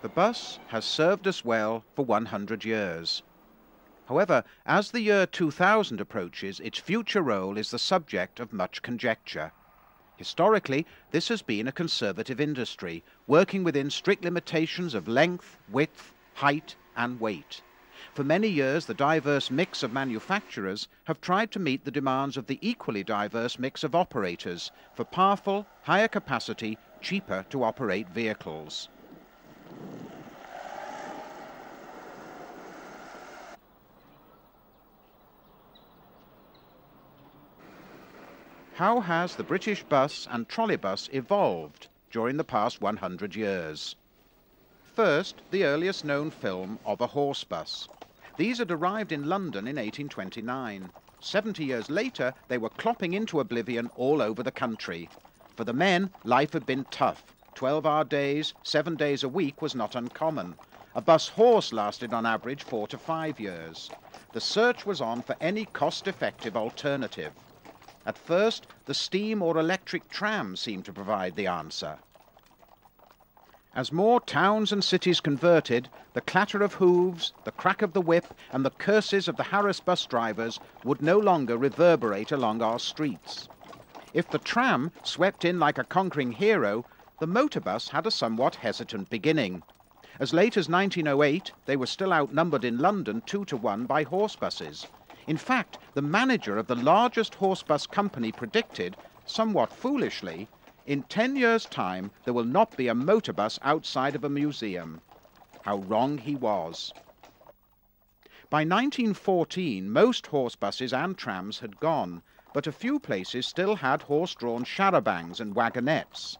The bus has served us well for 100 years. However, as the year 2000 approaches, its future role is the subject of much conjecture. Historically, this has been a conservative industry, working within strict limitations of length, width, height and weight. For many years, the diverse mix of manufacturers have tried to meet the demands of the equally diverse mix of operators for powerful, higher capacity, cheaper to operate vehicles. How has the British bus and trolleybus evolved during the past 100 years? First, the earliest known film of a horse bus. These had arrived in London in 1829. 70 years later, they were clopping into oblivion all over the country. For the men, life had been tough. 12-hour days, 7 days a week was not uncommon. A bus horse lasted on average 4 to 5 years. The search was on for any cost-effective alternative. At first, the steam or electric tram seemed to provide the answer. As more towns and cities converted, the clatter of hooves, the crack of the whip, and the curses of the harassed bus drivers would no longer reverberate along our streets. If the tram swept in like a conquering hero, the motor bus had a somewhat hesitant beginning. As late as 1908, they were still outnumbered in London 2 to 1 by horse buses. In fact, the manager of the largest horse bus company predicted, somewhat foolishly, in 10 years' time there will not be a motor bus outside of a museum. How wrong he was. By 1914, most horse buses and trams had gone, but a few places still had horse-drawn charabancs and wagonettes.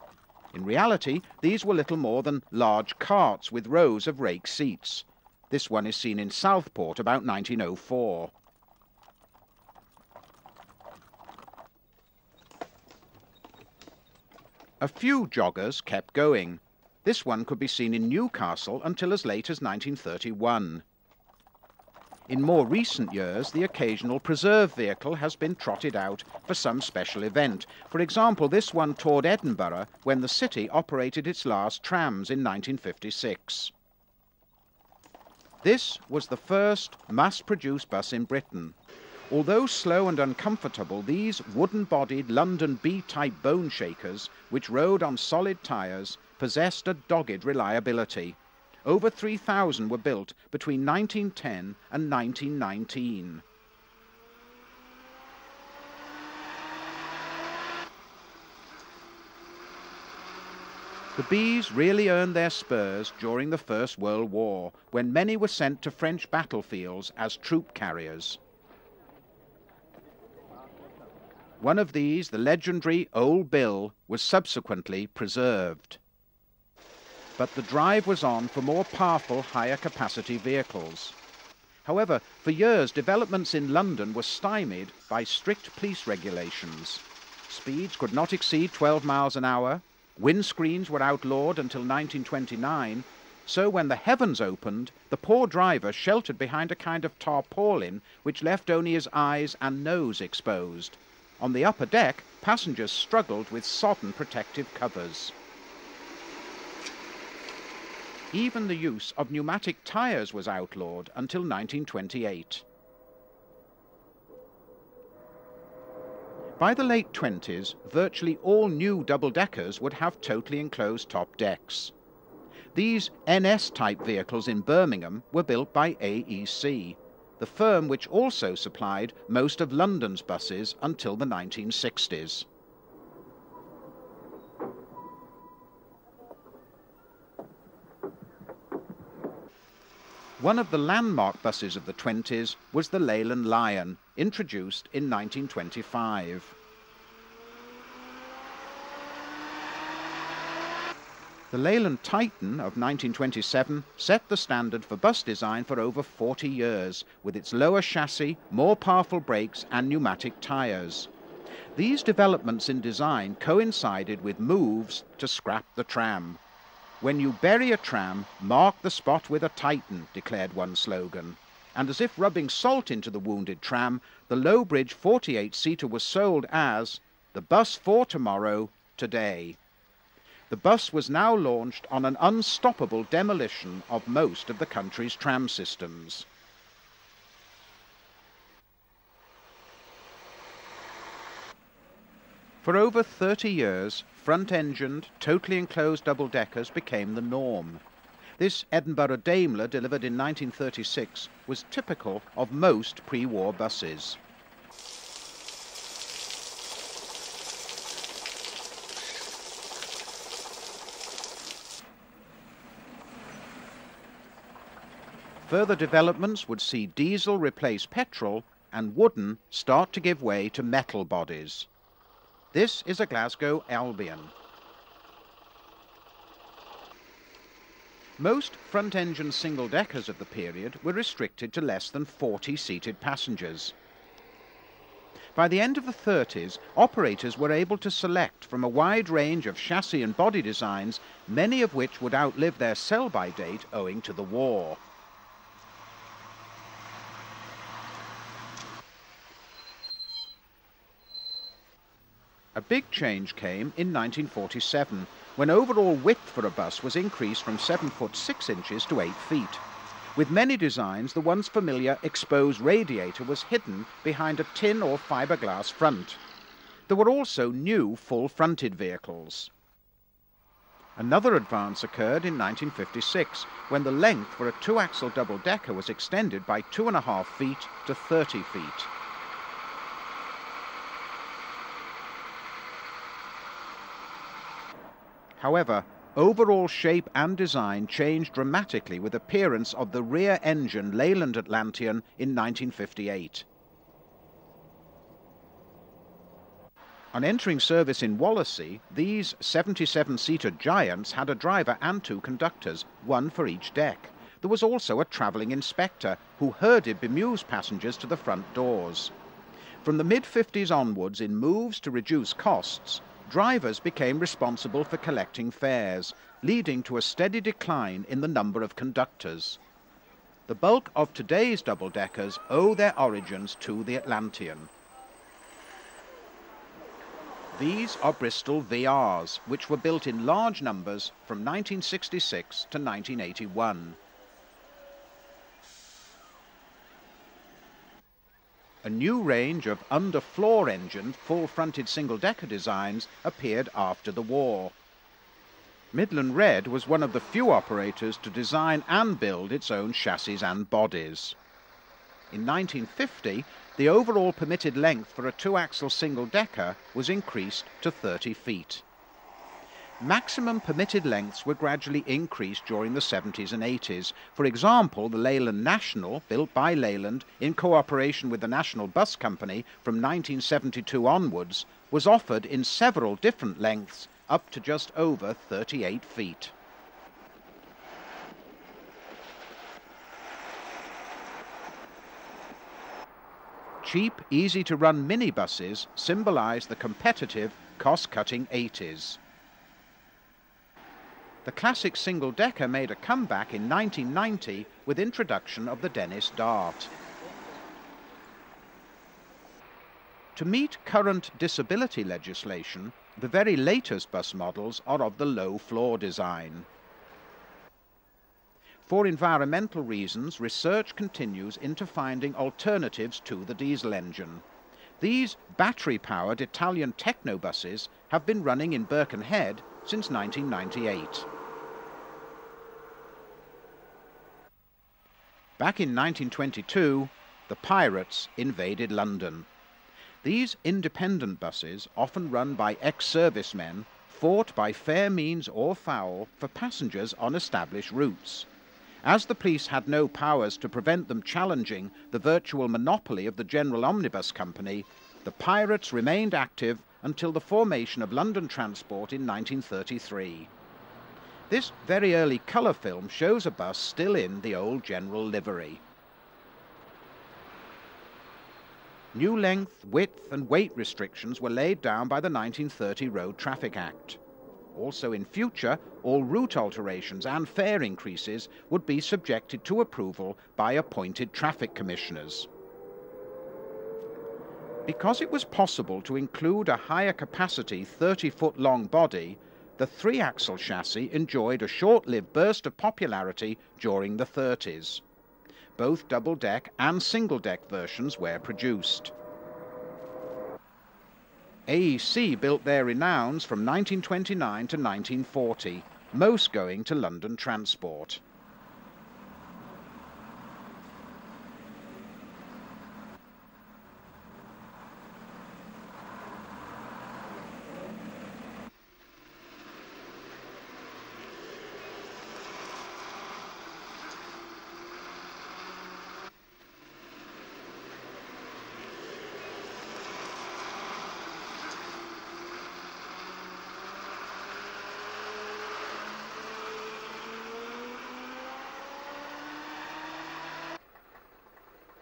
In reality, these were little more than large carts with rows of rake seats. This one is seen in Southport about 1904. A few joggers kept going. This one could be seen in Newcastle until as late as 1931. In more recent years, the occasional preserve vehicle has been trotted out for some special event. For example, this one toured Edinburgh when the city operated its last trams in 1956. This was the first mass-produced bus in Britain. Although slow and uncomfortable, these wooden-bodied London B-type bone shakers, which rode on solid tyres, possessed a dogged reliability. Over 3,000 were built between 1910 and 1919. The bees really earned their spurs during the First World War, when many were sent to French battlefields as troop carriers. One of these, the legendary Old Bill, was subsequently preserved. But the drive was on for more powerful, higher capacity vehicles. However, for years, developments in London were stymied by strict police regulations. Speeds could not exceed 12 miles an hour, windscreens were outlawed until 1929, so when the heavens opened, the poor driver sheltered behind a kind of tarpaulin which left only his eyes and nose exposed. On the upper deck, passengers struggled with sodden protective covers. Even the use of pneumatic tyres was outlawed until 1928. By the late 20s, virtually all new double-deckers would have totally enclosed top decks. These NS-type vehicles in Birmingham were built by AEC, the firm which also supplied most of London's buses until the 1960s. One of the landmark buses of the 20s was the Leyland Lion, introduced in 1925. The Leyland Titan of 1927 set the standard for bus design for over 40 years, with its lower chassis, more powerful brakes and pneumatic tyres. These developments in design coincided with moves to scrap the tram. "When you bury a tram, mark the spot with a Titan," declared one slogan. And as if rubbing salt into the wounded tram, the low-bridge 48-seater was sold as the bus for tomorrow, today. The bus was now launched on an unstoppable demolition of most of the country's tram systems. For over 30 years, front-engined, totally enclosed double-deckers became the norm. This Edinburgh Daimler, delivered in 1936, was typical of most pre-war buses. Further developments would see diesel replace petrol and wooden start to give way to metal bodies. This is a Glasgow Albion. Most front-engine single-deckers of the period were restricted to less than 40 seated passengers. By the end of the 30s, operators were able to select from a wide range of chassis and body designs, many of which would outlive their sell-by date owing to the war. A big change came in 1947, when overall width for a bus was increased from 7 foot 6 inches to 8 feet. With many designs, the once familiar exposed radiator was hidden behind a tin or fiberglass front. There were also new full-fronted vehicles. Another advance occurred in 1956, when the length for a two-axle double-decker was extended by 2.5 feet to 30 feet. However, overall shape and design changed dramatically with the appearance of the rear-engine Leyland Atlantean in 1958. On entering service in Wallasey, these 77-seater giants had a driver and 2 conductors, one for each deck. There was also a travelling inspector who herded bemused passengers to the front doors. From the mid-50s onwards, in moves to reduce costs, drivers became responsible for collecting fares, leading to a steady decline in the number of conductors. The bulk of today's double-deckers owe their origins to the Atlantean. These are Bristol VRs, which were built in large numbers from 1966 to 1981. A new range of underfloor-engined, full-fronted single-decker designs appeared after the war. Midland Red was one of the few operators to design and build its own chassis and bodies. In 1950, the overall permitted length for a two-axle single-decker was increased to 30 feet. Maximum permitted lengths were gradually increased during the 70s and 80s. For example, the Leyland National, built by Leyland in cooperation with the National Bus Company from 1972 onwards, was offered in several different lengths up to just over 38 feet. Cheap, easy-to-run minibuses symbolise the competitive, cost-cutting 80s. The classic single-decker made a comeback in 1990 with introduction of the Dennis Dart. To meet current disability legislation, the very latest bus models are of the low-floor design. For environmental reasons, research continues into finding alternatives to the diesel engine. These battery-powered Italian technobuses have been running in Birkenhead since 1998. Back in 1922, the pirates invaded London. These independent buses, often run by ex-servicemen, fought by fair means or foul for passengers on established routes. As the police had no powers to prevent them challenging the virtual monopoly of the General Omnibus Company, the pirates remained active until the formation of London Transport in 1933. This very early colour film shows a bus still in the old General livery. New length, width and weight restrictions were laid down by the 1930 Road Traffic Act. Also in future, all route alterations and fare increases would be subjected to approval by appointed traffic commissioners. Because it was possible to include a higher capacity 30-foot long body, the three-axle chassis enjoyed a short-lived burst of popularity during the 30s. Both double-deck and single-deck versions were produced. AEC built their renowns from 1929 to 1940, most going to London Transport.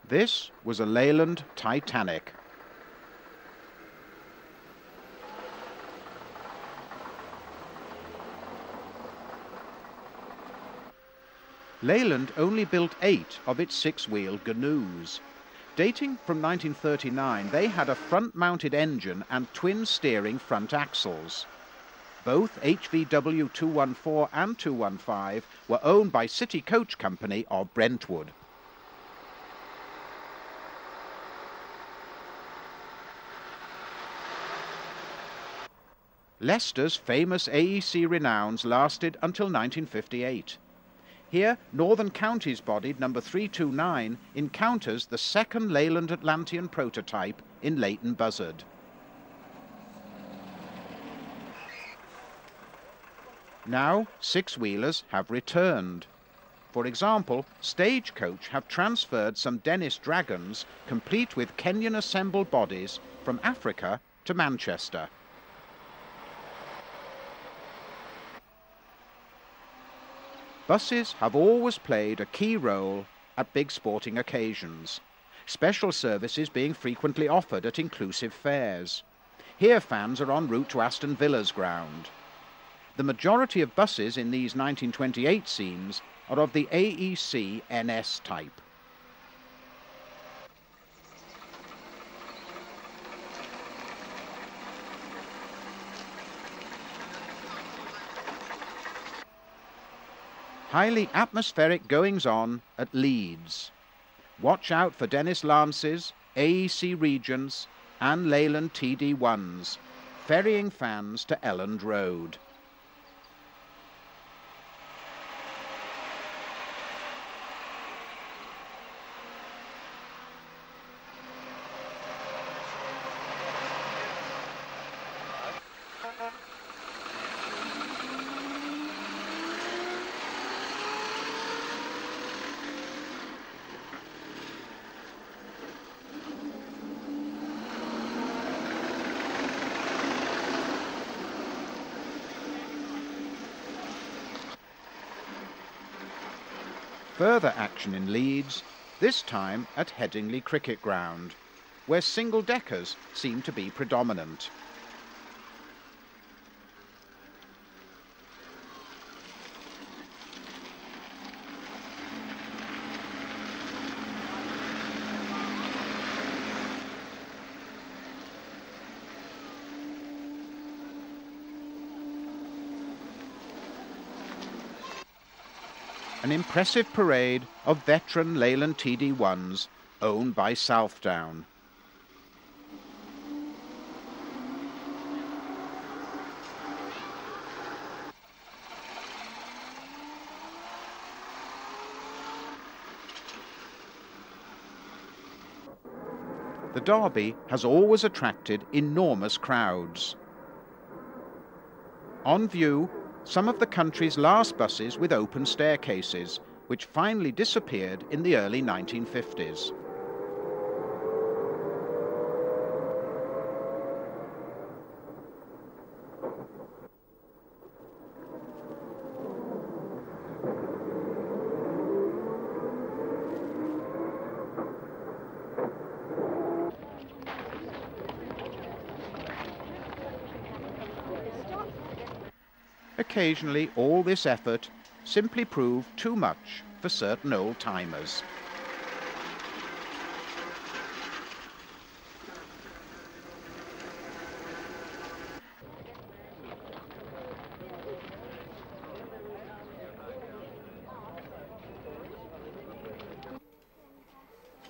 This was a Leyland Titanic. Leyland only built 8 of its 6-wheel GNUs. Dating from 1939, they had a front-mounted engine and twin steering front axles. Both HVW 214 and 215 were owned by City Coach Company of Brentwood. Leicester's famous AEC renowns lasted until 1958. Here, Northern Counties bodied number 329 encounters the second Leyland Atlantean prototype in Leighton Buzzard. Now, 6-wheelers have returned. For example, Stagecoach have transferred some Dennis Dragons, complete with Kenyan assembled bodies, from Africa to Manchester. Buses have always played a key role at big sporting occasions, special services being frequently offered at inclusive fares. Here fans are en route to Aston Villa's ground. The majority of buses in these 1928 scenes are of the AEC NS type. Highly atmospheric goings-on at Leeds. Watch out for Dennis Lances, AEC Regents and Leyland TD1s, ferrying fans to Elland Road. Further action in Leeds, this time at Headingley Cricket Ground, where single-deckers seem to be predominant. An impressive parade of veteran Leyland TD1s owned by Southdown. The Derby has always attracted enormous crowds. On view, some of the country's last buses with open staircases, which finally disappeared in the early 1950s. Occasionally, all this effort simply proved too much for certain old-timers.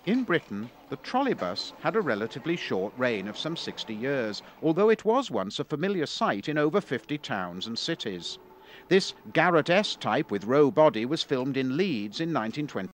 In Britain, the trolleybus had a relatively short reign of some 60 years, although it was once a familiar sight in over 50 towns and cities. This Garrett S type with row body was filmed in Leeds in 1920.